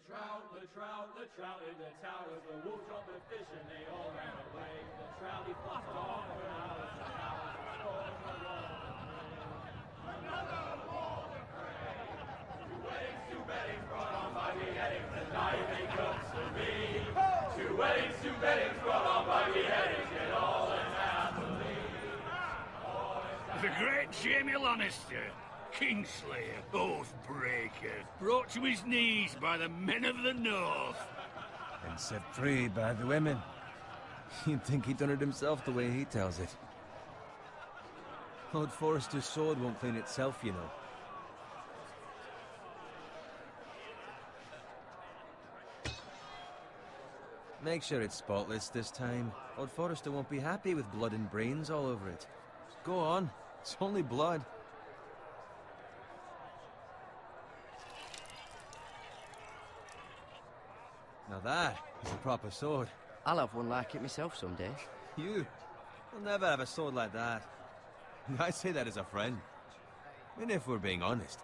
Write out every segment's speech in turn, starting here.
The trout in the towers, the wolves dropped the fish and they all ran away. The trout he flopped off for hours and hours, another war to pray. Two weddings brought on by beheadings, and night they cooks for me. Two weddings brought on by beheadings, get all in happily. The great Jamie Lannister, Kingslayer, Oathbreaker, brought to his knees by the men of the North. And set free by the women. You'd think he'd done it himself the way he tells it. Lord Forrester's sword won't clean itself, you know. Make sure it's spotless this time. Lord Forrester won't be happy with blood and brains all over it. Go on. It's only blood. Now that is a proper sword. I'll have one like it myself someday. You? You'll never have a sword like that. I say that as a friend. I mean, if we're being honest,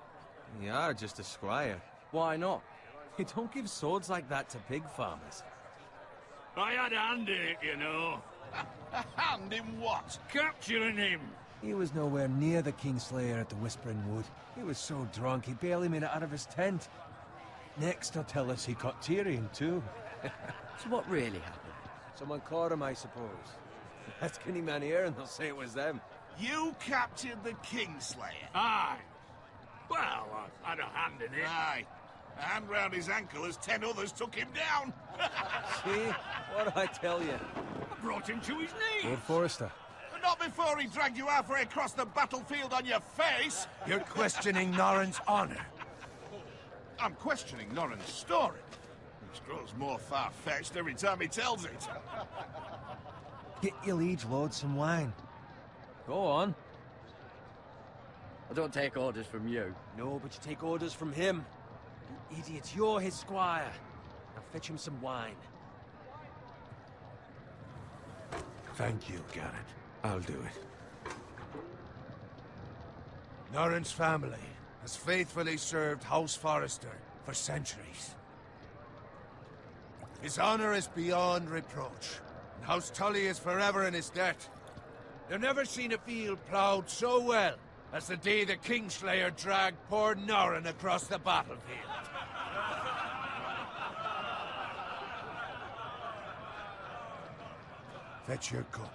you are just a squire. Why not? You don't give swords like that to pig farmers. I had a hand in it, you know. A hand in what? Capturing him. He was nowhere near the Kingslayer at the Whispering Wood. He was so drunk he barely made it out of his tent. Next he'll tell us he caught Tyrion too. So what really happened? Someone caught him, I suppose. Ask any man here and they'll say it was them. You captured the Kingslayer? Aye. Well, I had a hand in it. Aye. A hand round his ankle as 10 others took him down. See? What do I tell you? I brought him to his knees. Lord Forrester. But not before he dragged you halfway across the battlefield on your face. You're questioning Norrin's honor. I'm questioning Norrin's story, which grows more far-fetched every time he tells it. Get your liege lord some wine. Go on. I don't take orders from you. No, but you take orders from him. You idiot, you're his squire. Now fetch him some wine. Thank you, Garrett. I'll do it. Norrin's family has faithfully served House Forrester for centuries. His honor is beyond reproach, and House Tully is forever in his debt. They've never seen a field ploughed so well as the day the Kingslayer dragged poor Norrin across the battlefield. Fetch your cup.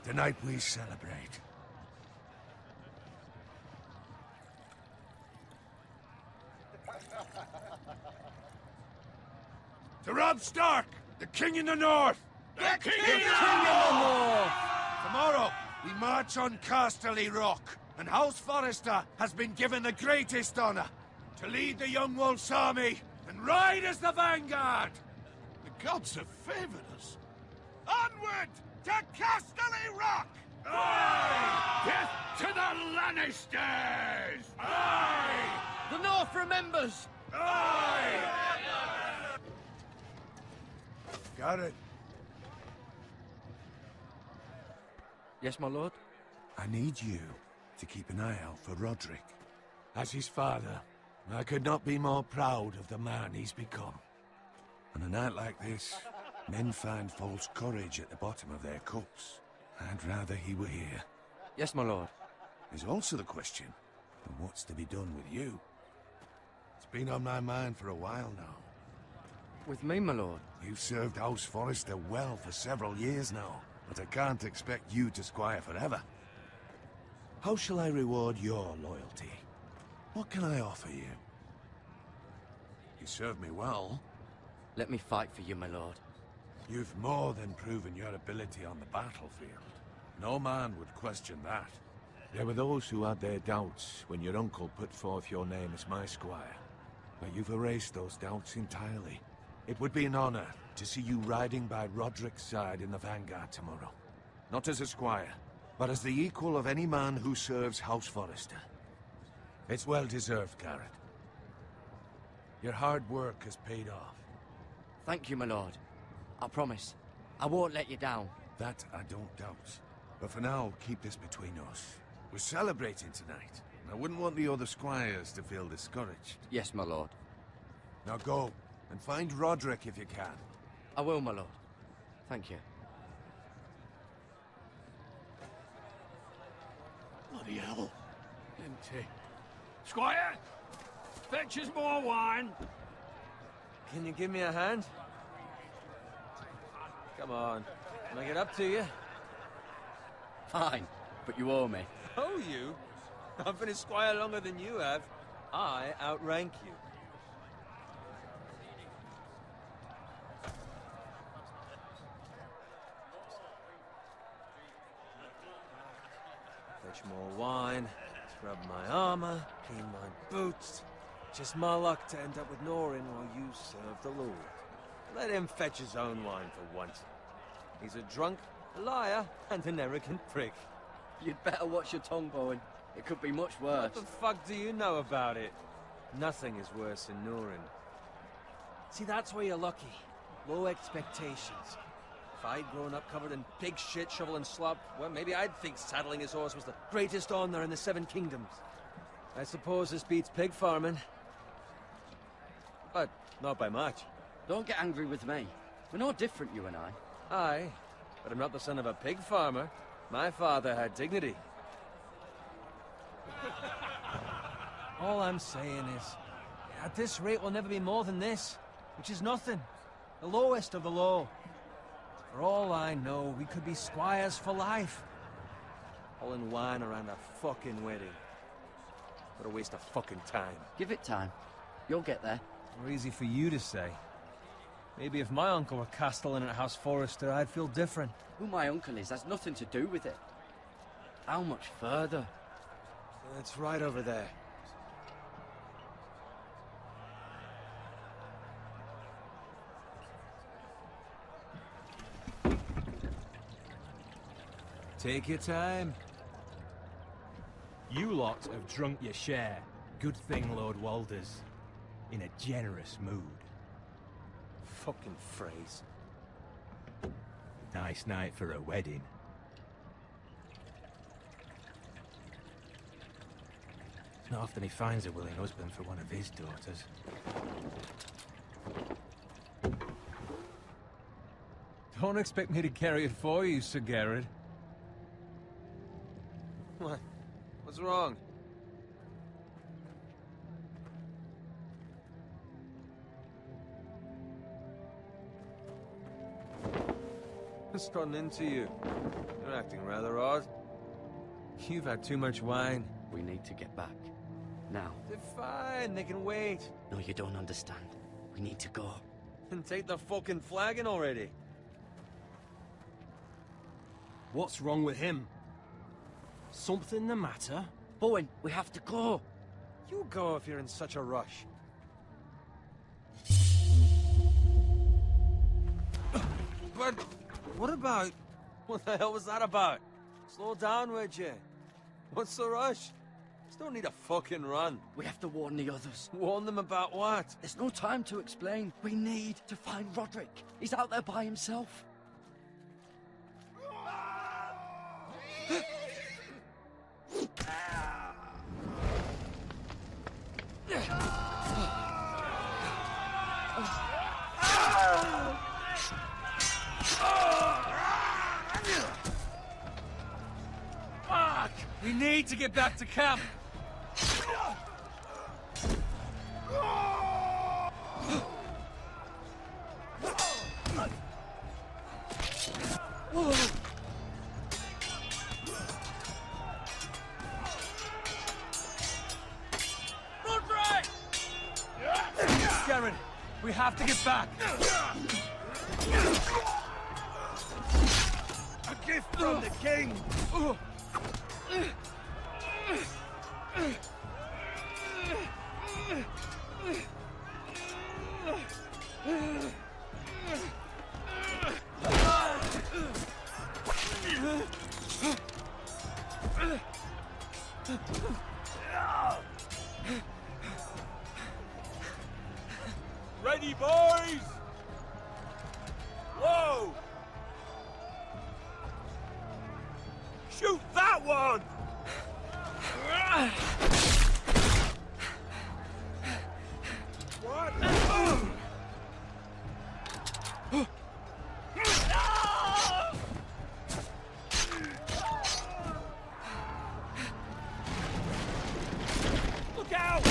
Tonight we celebrate. To Robb Stark, the King in the North! The King in the North! Tomorrow, we march on Casterly Rock, and House Forrester has been given the greatest honor to lead the Young Wolf's army and ride as the vanguard! The gods have favored us. Onward to Casterly Rock! Aye! Death to the Lannisters! Aye! The North remembers! Aye! Got it. Yes, my lord? I need you to keep an eye out for Roderick. As his father, I could not be more proud of the man he's become. On a night like this, men find false courage at the bottom of their cups. I'd rather he were here. Yes, my lord. There's also the question of what's to be done with you. It's been on my mind for a while now. With me, my lord? You've served House Forrester well for several years now, but I can't expect you to squire forever. How shall I reward your loyalty? What can I offer you? You served me well. Let me fight for you, my lord. You've more than proven your ability on the battlefield. No man would question that. There were those who had their doubts when your uncle put forth your name as my squire. But you've erased those doubts entirely. It would be an honor to see you riding by Roderick's side in the vanguard tomorrow. Not as a squire, but as the equal of any man who serves House Forrester. It's well deserved, Garrett. Your hard work has paid off. Thank you, my lord. I promise. I won't let you down. That I don't doubt. But for now, keep this between us. We're celebrating tonight, and I wouldn't want the other squires to feel discouraged. Yes, my lord. Now go. And find Roderick if you can. I will, my lord. Thank you. Bloody hell. Empty. Squire! Fetch us more wine! Can you give me a hand? Come on. Can I get up to you? Fine, but you owe me. Oh, you? I've been a squire longer than you have. I outrank you. Fetch more wine, scrub my armor, clean my boots. Just my luck to end up with Norin while you serve the Lord. Let him fetch his own wine for once. He's a drunk, a liar, and an arrogant prick. You'd better watch your tongue, Bowen. It could be much worse. What the fuck do you know about it? Nothing is worse than Norin. See, that's where you're lucky. Low expectations. If I'd grown up covered in pig shit, shovel and slop, well, maybe I'd think saddling his horse was the greatest honor in the Seven Kingdoms. I suppose this beats pig farming. But not by much. Don't get angry with me. We're no different, you and I. Aye, but I'm not the son of a pig farmer. My father had dignity. All I'm saying is, at this rate we'll never be more than this, which is nothing. The lowest of the low. For all I know, we could be squires for life. Hauling wine around a fucking wedding. What a waste of fucking time. Give it time. You'll get there. More easy for you to say. Maybe if my uncle were castellan at House Forrester, I'd feel different. Who my uncle is has nothing to do with it. How much further? It's right over there. Take your time. You lot have drunk your share. Good thing Lord Walder's in a generous mood. Fucking phrase. Nice night for a wedding. It's not often he finds a willing husband for one of his daughters. Don't expect me to carry it for you, Sir Garrett. What? What's wrong? Just run into you. You're acting rather odd. You've had too much wine. We need to get back. Now. They're fine, they can wait. No, you don't understand. We need to go. And take the fucking flagon already. What's wrong with him? Something the matter? Bowen, we have to go. You go if you're in such a rush. But what about... What the hell was that about? Slow down, would you? What's the rush? Just don't need a fucking run. We have to warn the others. Warn them about what? There's no time to explain. We need to find Roderick. He's out there by himself. Fuck! We need to get back to camp. Roderick! Garrett, we have to get back. A gift from the king! Ready, boys! Look out!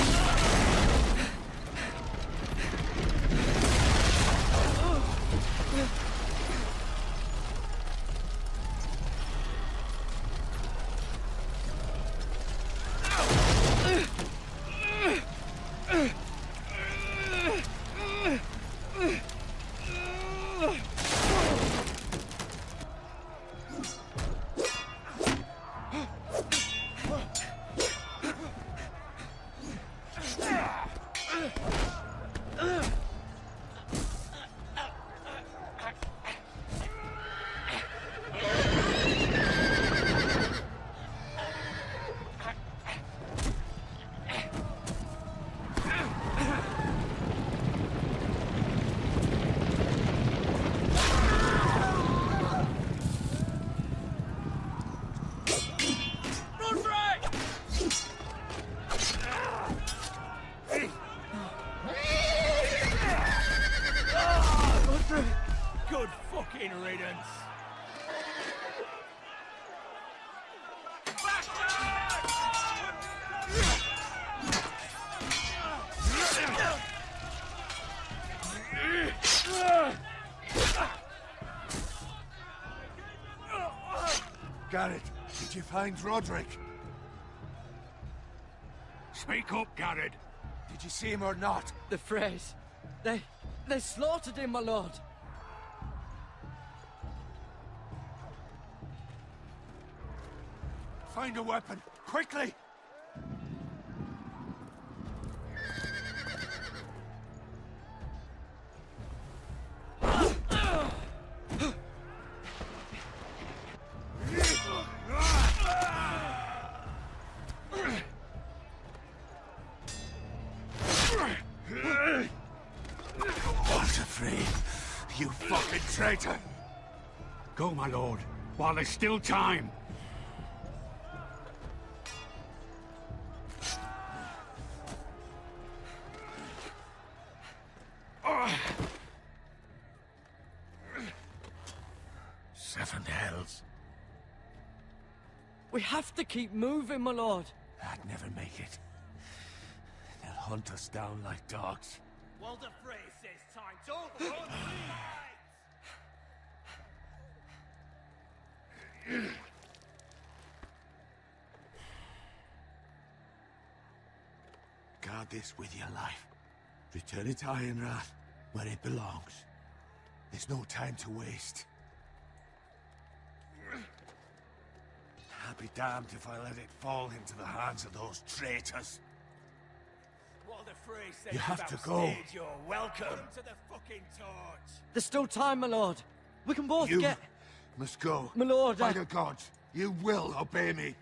Good fucking riddance. Garrett, did you find Roderick? Speak up, Garrett. Did you see him or not? The Freys. They slaughtered him, my lord. Find a weapon, quickly! Walter Frey, you fucking traitor! Go, my lord, while there's still time. Seven hells. We have to keep moving, my lord. I'd never make it. They'll hunt us down like dogs. Walder Frey says time to run. Guard this with your life. Return it to Ironrath, where it belongs. There's no time to waste. I'll be damned if I let it fall into the hands of those traitors. Walder Frey says You have to about go. stage, you're welcome to the fucking torch. There's still time, my lord. We can both You get... must go. My lord, By the gods, you will obey me.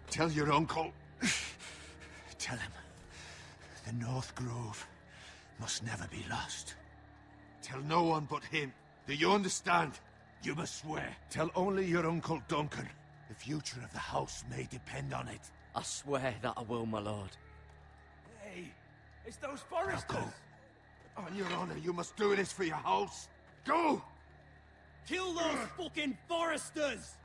Tell your uncle. Tell him. The North Grove must never be lost. Tell no one but him. Do you understand? You must swear. Tell only your Uncle Duncan. The future of the house may depend on it. I swear that I will, my lord. Hey, it's those Now foresters. go. On your honor, you must do this for your house. Go! Kill those fucking foresters!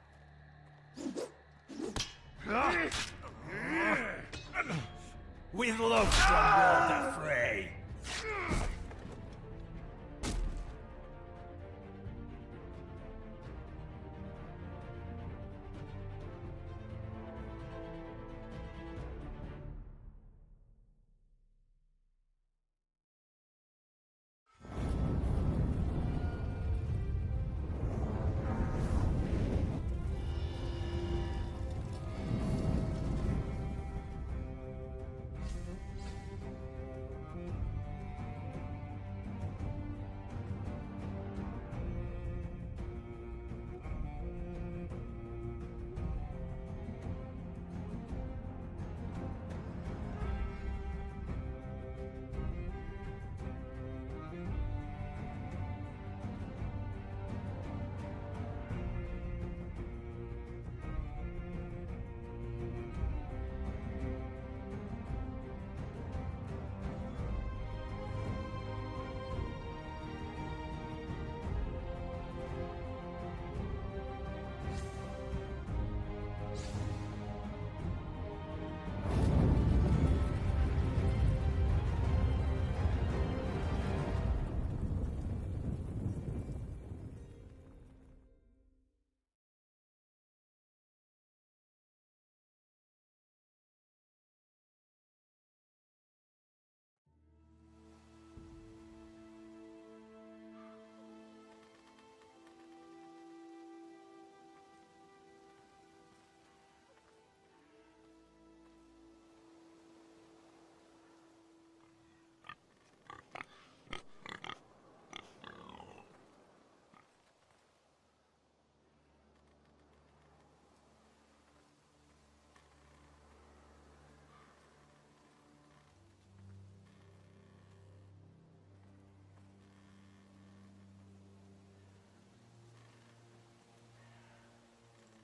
With love from Walder Frey.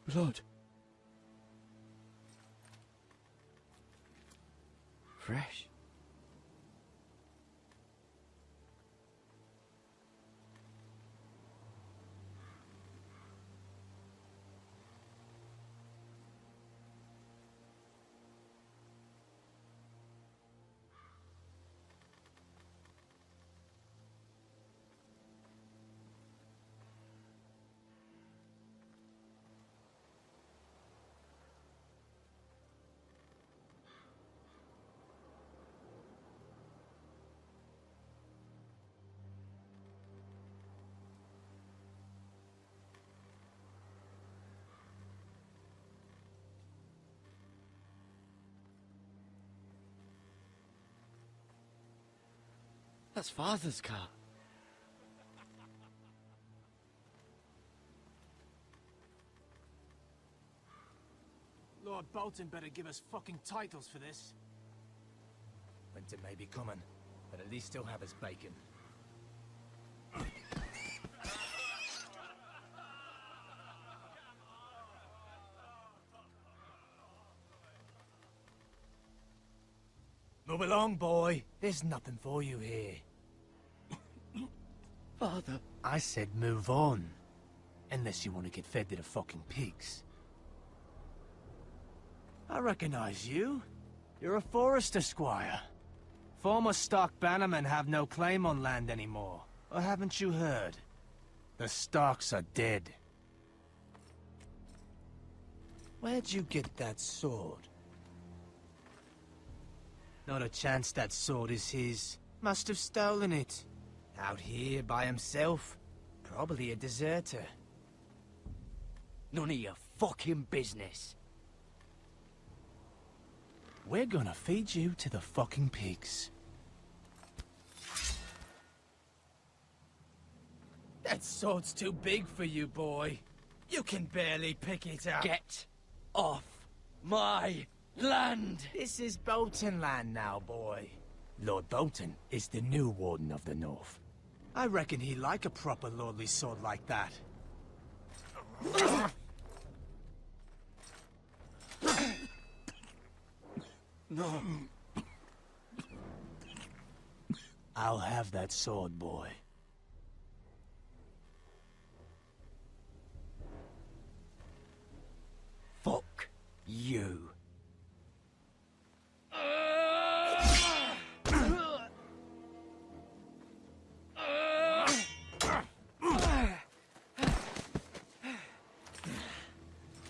Blood. Fresh. That's Father's car. Lord Bolton better give us fucking titles for this. Winter may be coming, but at least he'll have his bacon. Move along, boy. There's nothing for you here. Father. I said move on. Unless you want to get fed to the fucking pigs. I recognize you. You're a Forrester squire. Former Stark bannermen have no claim on land anymore. Or haven't you heard? The Starks are dead. Where'd you get that sword? Not a chance that sword is his. Must have stolen it. Out here by himself. Probably a deserter. None of your fucking business. We're gonna feed you to the fucking pigs. That sword's too big for you, boy. You can barely pick it up. Get off my land! This is Bolton land now, boy. Lord Bolton is the new Warden of the North. I reckon he'd like a proper lordly sword like that. No. I'll have that sword, boy. Fuck you.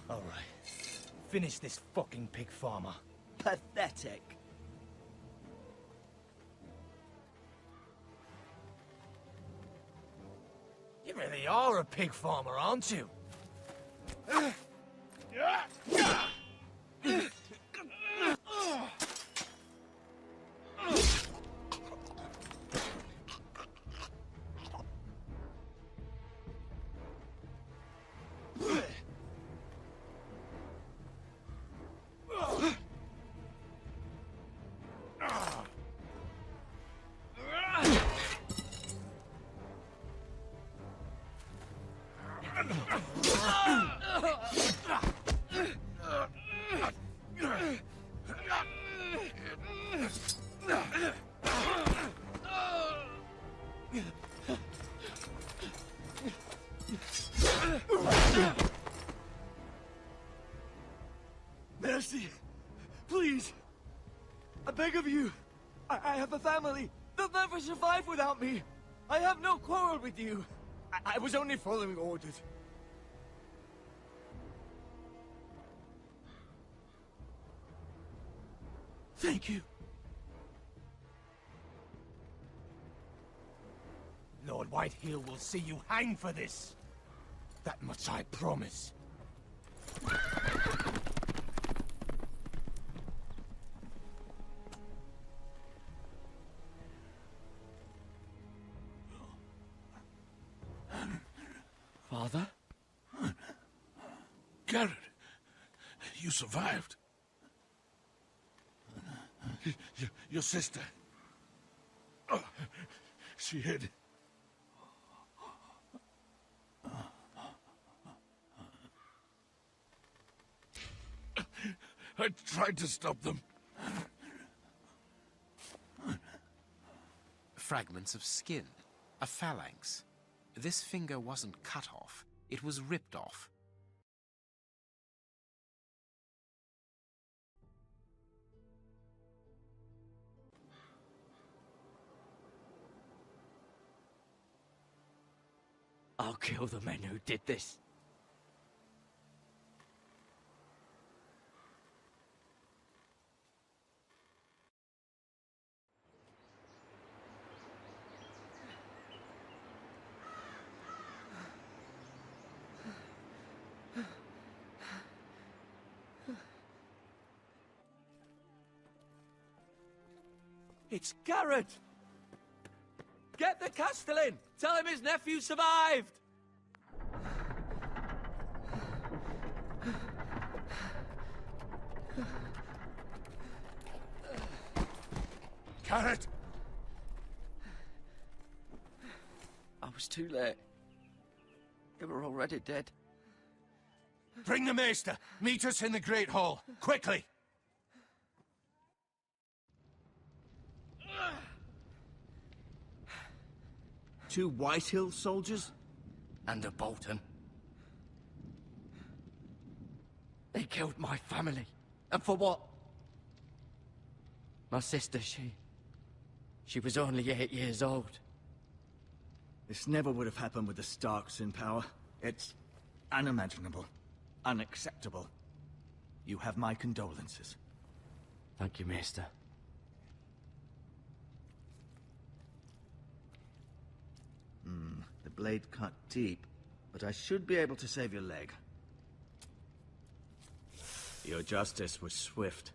All right. Finish this fucking pig farmer. Pathetic. You really are a pig farmer, aren't you? Mercy! Please! I beg of you! I have a family! They'll never survive without me! I have no quarrel with you! I was only following orders. Thank you. Lord Whitehill will see you hang for this. That much I promise. Father? Garrett, you survived. Your sister. Oh, she hid. I tried to stop them. Fragments of skin. A phalanx. This finger wasn't cut off. It was ripped off. I'll kill the men who did this. It's Garrett! Get the Castellan! Tell him his nephew survived! Garrett! I was too late. They were already dead. Bring the Maester! Meet us in the Great Hall! Quickly! Two Whitehill soldiers? And a Bolton. They killed my family. And for what? My sister, she was only 8 years old. This never would have happened with the Starks in power. It's unimaginable. Unacceptable. You have my condolences. Thank you, Maester. The blade cut deep, but I should be able to save your leg. Your justice was swift.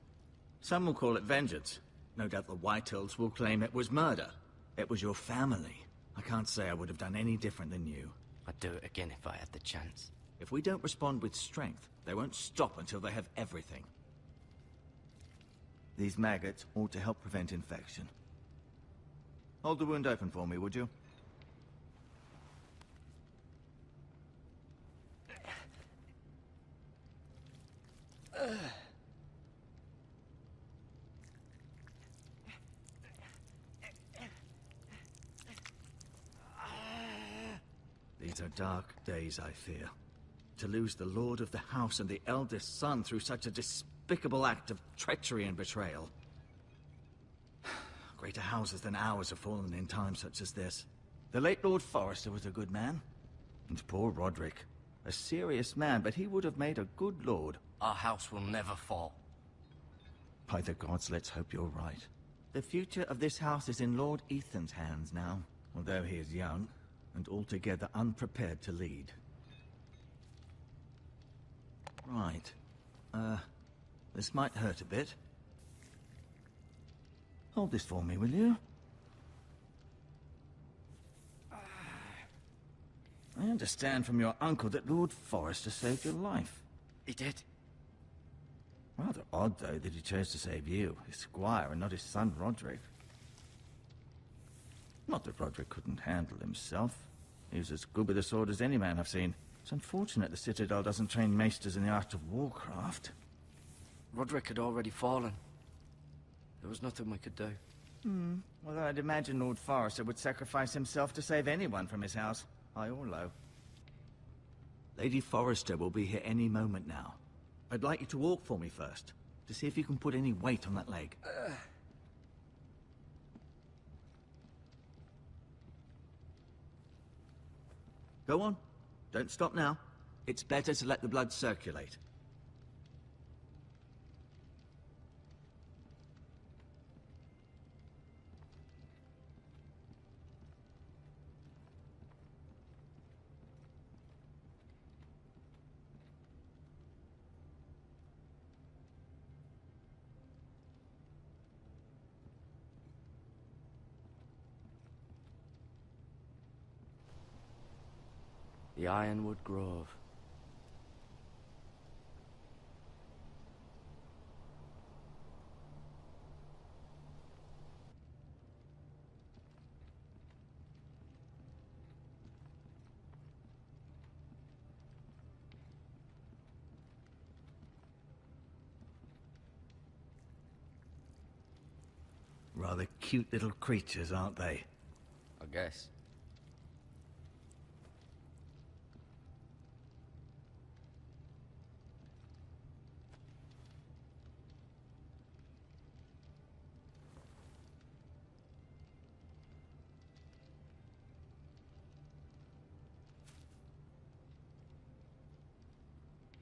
Some will call it vengeance. No doubt the Whitehills will claim it was murder. It was your family. I can't say I would have done any different than you. I'd do it again if I had the chance. If we don't respond with strength, they won't stop until they have everything. These maggots ought to help prevent infection. Hold the wound open for me, would you? These are dark days, I fear. To lose the Lord of the House and the eldest son through such a despicable act of treachery and betrayal. Greater houses than ours have fallen in times such as this. The late Lord Forrester was a good man. And poor Roderick. A serious man, but he would have made a good lord. Our house will never fall. By the gods, let's hope you're right. The future of this house is in Lord Ethan's hands now, although he is young and altogether unprepared to lead. Right. This might hurt a bit. Hold this for me, will you? I understand from your uncle that Lord Forrester saved your life. He did. Rather odd, though, that he chose to save you, his squire, and not his son Roderick. Not that Roderick couldn't handle himself. He was as good with a sword as any man I've seen. It's unfortunate the Citadel doesn't train maesters in the art of warcraft. Roderick had already fallen. There was nothing we could do. Although I'd imagine Lord Forrester would sacrifice himself to save anyone from his house, high or low. Lady Forrester will be here any moment now. I'd like you to walk for me first, to see if you can put any weight on that leg. Go on. Don't stop now. It's better to let the blood circulate. The Ironwood Grove. Rather cute little creatures, aren't they? I guess.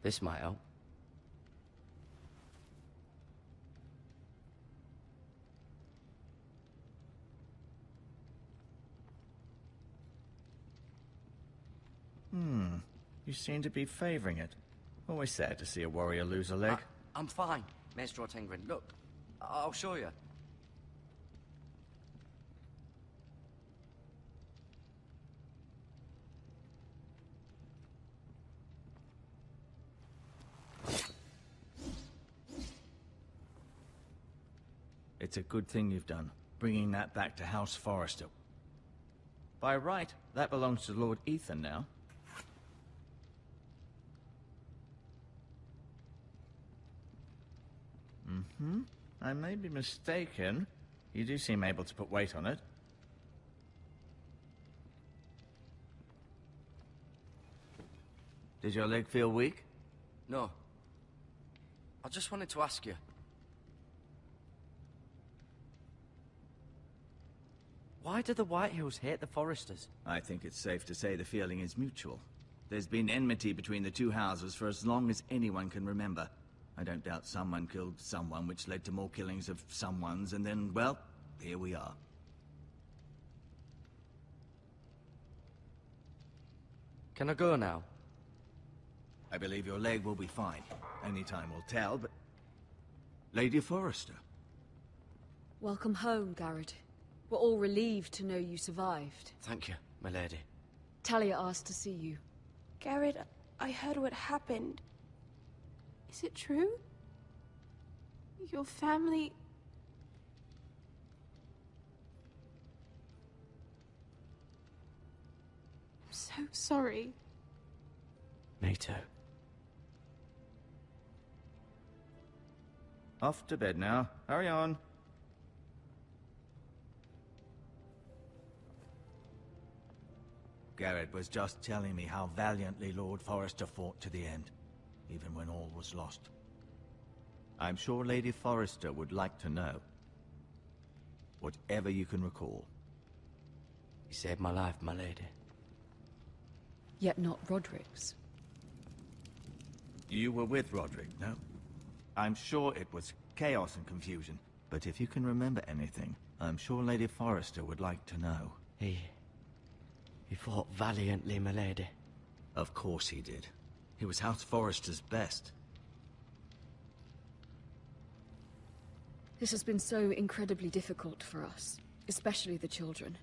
This might help. You seem to be favouring it. Always sad to see a warrior lose a leg. I'm fine, Maestro Tengrin. Look, I'll show you. It's a good thing you've done, bringing that back to House Forrester. By right, that belongs to Lord Ethan now. I may be mistaken. You do seem able to put weight on it. Did your leg feel weak? No. I just wanted to ask you. Why do the Whitehills hate the Forresters? I think it's safe to say the feeling is mutual. There's been enmity between the two houses for as long as anyone can remember. I don't doubt someone killed someone, which led to more killings of someones, and then, well, here we are. Can I go now? I believe your leg will be fine. Only time will tell, but... Lady Forrester. Welcome home, Garrett. We're all relieved to know you survived. Thank you, my lady. Talia asked to see you. Garrett, I heard what happened. Is it true? Your family... I'm so sorry. Me too. Off to bed now. Hurry on. Garrett was just telling me how valiantly Lord Forrester fought to the end, even when all was lost. I'm sure Lady Forrester would like to know. Whatever you can recall. You saved my life, my lady. Yet not Roderick's. You were with Roderick, no? I'm sure it was chaos and confusion, but if you can remember anything, I'm sure Lady Forrester would like to know. He fought valiantly, my lady. Of course he did. He was House Forrester's best. This has been so incredibly difficult for us, especially the children.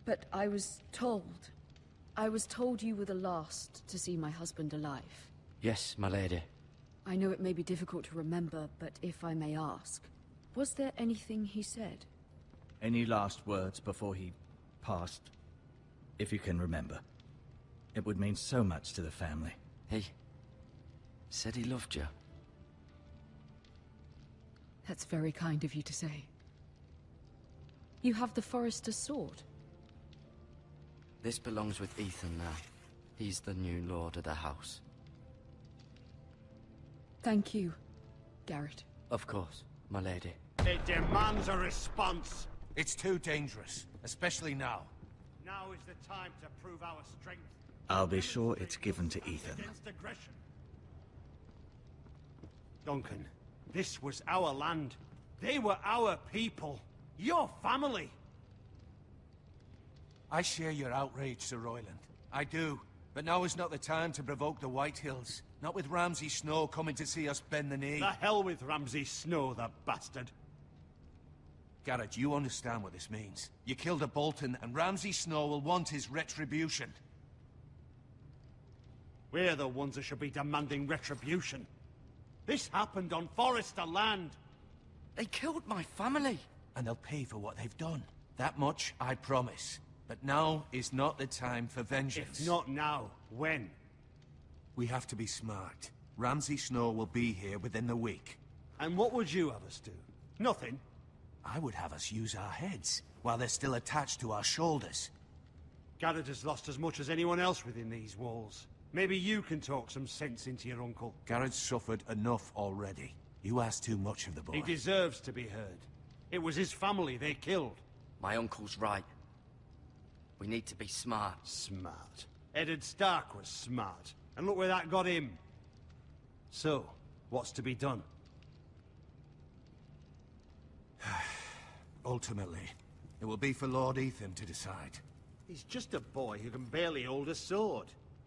But I was told you were the last to see my husband alive. Yes, my lady. I know it may be difficult to remember, but if I may ask, was there anything he said? Any last words before he passed? If you can remember. It would mean so much to the family. He said he loved you. That's very kind of you to say. You have the Forrester's sword. This belongs with Ethan now. He's the new lord of the house. Thank you, Garrett. Of course, my lady. It demands a response. It's too dangerous, especially now. Now is the time to prove our strength. I'll be sure it's given to Ethan. Against aggression. Duncan, this was our land. They were our people. Your family. I share your outrage, Sir Royland. I do. But now is not the time to provoke the Whitehills. Not with Ramsay Snow coming to see us bend the knee. The hell with Ramsay Snow, the bastard. Garrett, you understand what this means. You killed a Bolton, and Ramsay Snow will want his retribution. We're the ones that should be demanding retribution. This happened on Forrester land. They killed my family. And they'll pay for what they've done. That much, I promise. But now is not the time for vengeance. If not now, when? We have to be smart. Ramsay Snow will be here within the week. And what would you have us do? Nothing? I would have us use our heads, while they're still attached to our shoulders. Garrett has lost as much as anyone else within these walls. Maybe you can talk some sense into your uncle. Garrett's suffered enough already. You ask too much of the boy. He deserves to be heard. It was his family they killed. My uncle's right. We need to be smart. Smart. Eddard Stark was smart. And look where that got him. So, what's to be done? Ultimately, it will be for Lord Ethan to decide. He's just a boy who can barely hold a sword.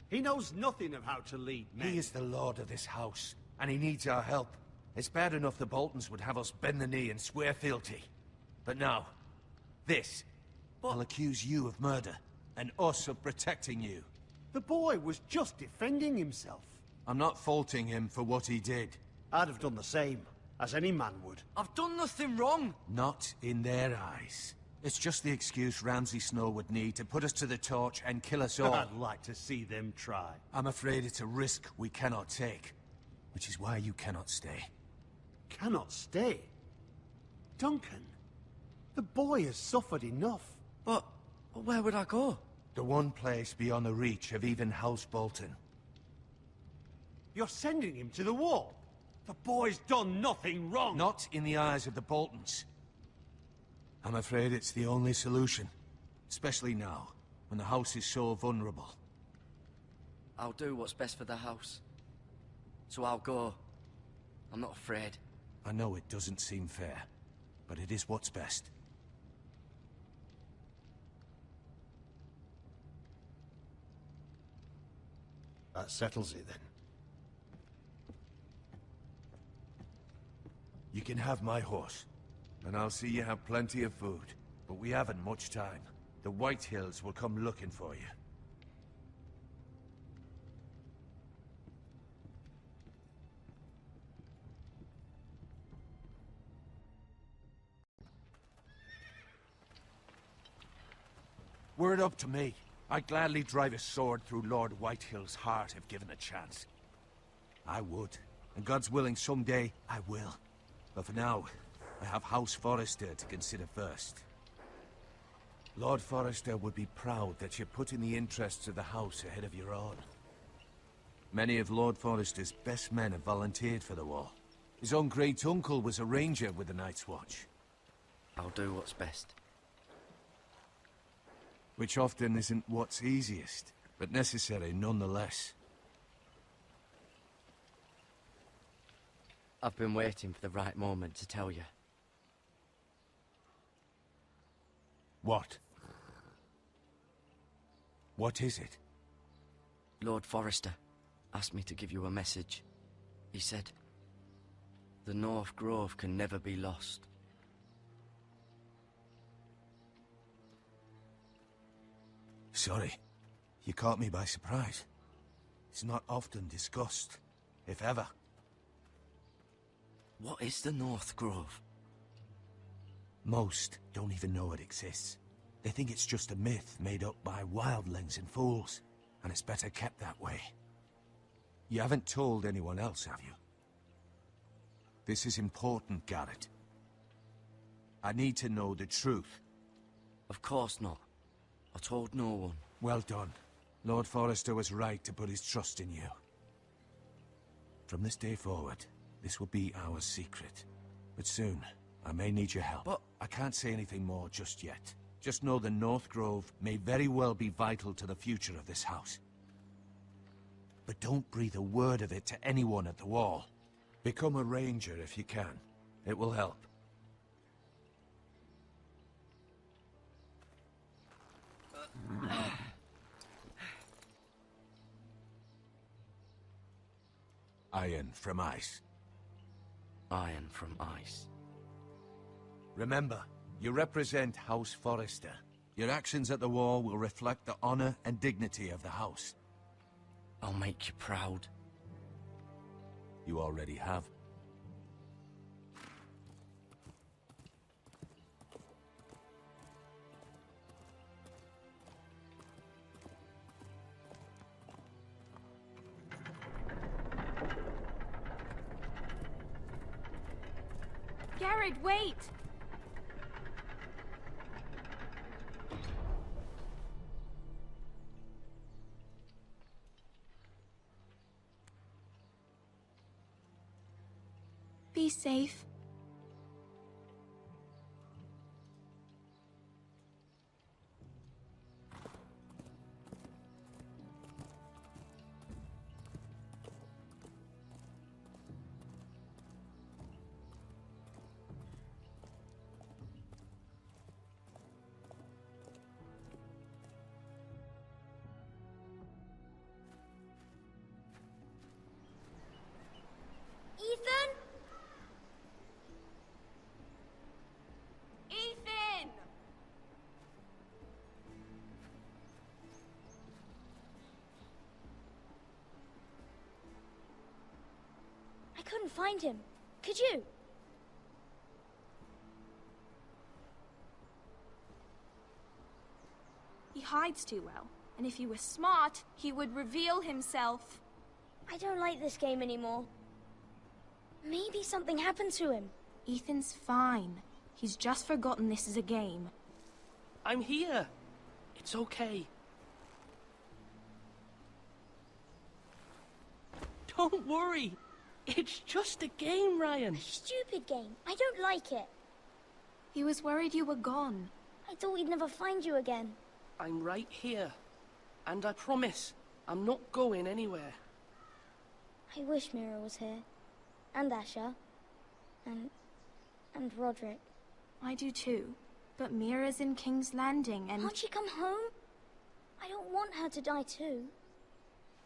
He knows nothing of how to lead men. He is the lord of this house, and he needs our help. It's bad enough the Boltons would have us bend the knee and swear fealty. But now, this. I'll accuse you of murder, and us of protecting you. The boy was just defending himself. I'm not faulting him for what he did. I'd have done the same, as any man would. I've done nothing wrong! Not in their eyes. It's just the excuse Ramsay Snow would need to put us to the torch and kill us all. I'd like to see them try. I'm afraid it's a risk we cannot take, which is why you cannot stay. Cannot stay? Duncan, the boy has suffered enough. But where would I go? The one place beyond the reach of even House Bolton. You're sending him to the wall? The boy's done nothing wrong! Not in the eyes of the Boltons. I'm afraid it's the only solution. Especially now, when the house is so vulnerable. I'll do what's best for the house. So I'll go. I'm not afraid. I know it doesn't seem fair, but it is what's best. That settles it, then. You can have my horse, and I'll see you have plenty of food. But we haven't much time. The White Hills will come looking for you. Were it up to me, I'd gladly drive a sword through Lord Whitehill's heart if given a chance. I would, and God's willing someday I will. But for now, I have House Forrester to consider first. Lord Forrester would be proud that you're putting the interests of the house ahead of your own. Many of Lord Forrester's best men have volunteered for the war. His own great-uncle was a ranger with the Night's Watch. I'll do what's best. Which often isn't what's easiest, but necessary nonetheless. I've been waiting for the right moment to tell you. What? What is it? Lord Forrester asked me to give you a message. He said, the North Grove can never be lost. Sorry. You caught me by surprise. It's not often discussed, if ever. What is the North Grove? Most don't even know it exists. They think it's just a myth made up by wildlings and fools, and it's better kept that way. You haven't told anyone else, have you? This is important, Garrett. I need to know the truth. Of course not. I told no one. Well done. Lord Forrester was right to put his trust in you. From this day forward, this will be our secret. But soon, I may need your help. But I can't say anything more just yet. Just know the North Grove may very well be vital to the future of this house. But don't breathe a word of it to anyone at the wall. Become a ranger if you can. It will help. Iron from ice. Iron from ice. Remember, you represent House Forrester. Your actions at the war will reflect the honor and dignity of the house. I'll make you proud. You already have. Garrett, wait! Be safe. Ethan? Ethan! I couldn't find him. Could you? He hides too well, and if he were smart, he would reveal himself. I don't like this game anymore. Maybe something happened to him. Ethan's fine. He's just forgotten this is a game. I'm here. It's okay. Don't worry. It's just a game, Ryan. A stupid game. I don't like it. He was worried you were gone. I thought we'd never find you again. I'm right here. And I promise, I'm not going anywhere. I wish Mira was here. And Asher. And Roderick. I do too. But Mira's in King's Landing and... Can't she come home? I don't want her to die too.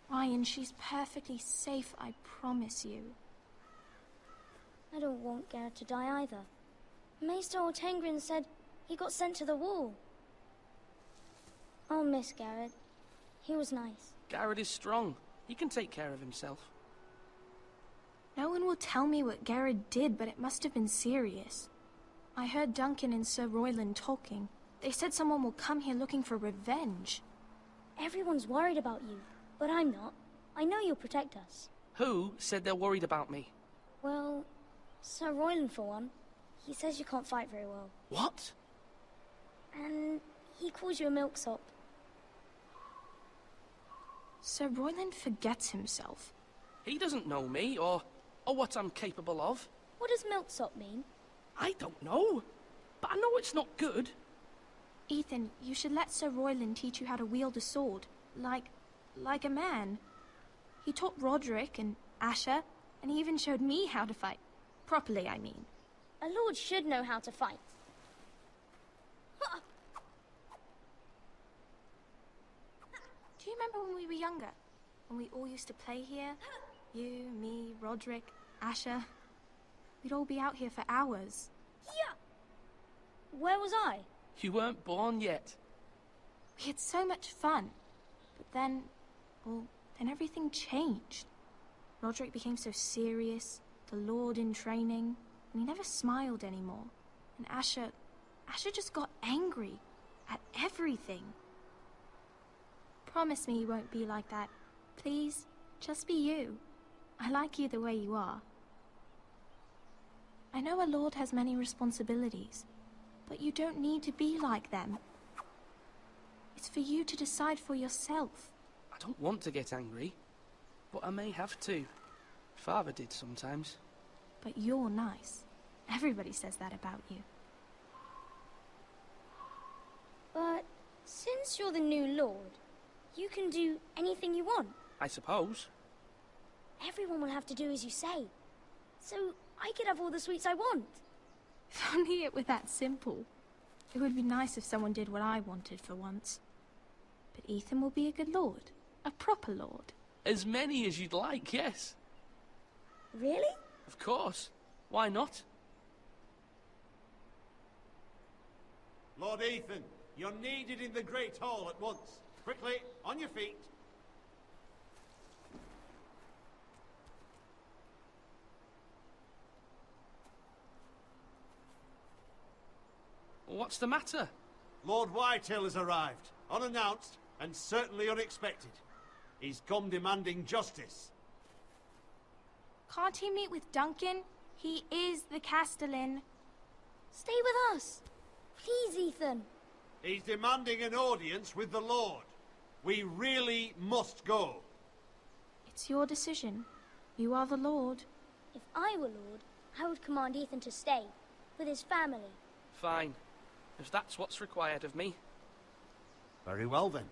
Ryan, she's perfectly safe, I promise you. I don't want Garrett to die either. Maester Ortengrin said he got sent to the wall. I'll miss Garrett. He was nice. Garrett is strong. He can take care of himself. No one will tell me what Garrett did, but it must have been serious. I heard Duncan and Sir Royland talking. They said someone will come here looking for revenge. Everyone's worried about you, but I'm not. I know you'll protect us. Who said they're worried about me? Well, Sir Royland for one. He says you can't fight very well. What? And he calls you a milksop. Sir Royland forgets himself. He doesn't know me, or what I'm capable of. What does milksop mean? I don't know, but I know it's not good. Ethan, you should let Sir Royland teach you how to wield a sword. Like a man. He taught Roderick and Asher, and he even showed me how to fight. Properly, I mean. A lord should know how to fight. Do you remember when we were younger? When we all used to play here? You, me, Roderick, Asher. We'd all be out here for hours. Yeah. Where was I? You weren't born yet. We had so much fun. But then, well, then everything changed. Roderick became so serious, the Lord in training, and he never smiled anymore. And Asher just got angry at everything. Promise me you won't be like that. Please, just be you. I like you the way you are. I know a lord has many responsibilities, but you don't need to be like them. It's for you to decide for yourself. I don't want to get angry, but I may have to. Father did sometimes. But you're nice. Everybody says that about you. But since you're the new lord, you can do anything you want. I suppose. Everyone will have to do as you say. So I could have all the sweets I want. If only it were that simple. It would be nice if someone did what I wanted for once. But Ethan will be a good lord. A proper lord. As many as you'd like, yes. Really? Of course. Why not? Lord Ethan, you're needed in the Great Hall at once. Quickly, on your feet. What's the matter? Lord Whitehill has arrived, unannounced and certainly unexpected. He's come demanding justice. Can't he meet with Duncan? He is the Castellan. Stay with us. Please, Ethan. He's demanding an audience with the Lord. We really must go. It's your decision. You are the Lord. If I were Lord, I would command Ethan to stay, with his family. Fine, if that's what's required of me. Very well then.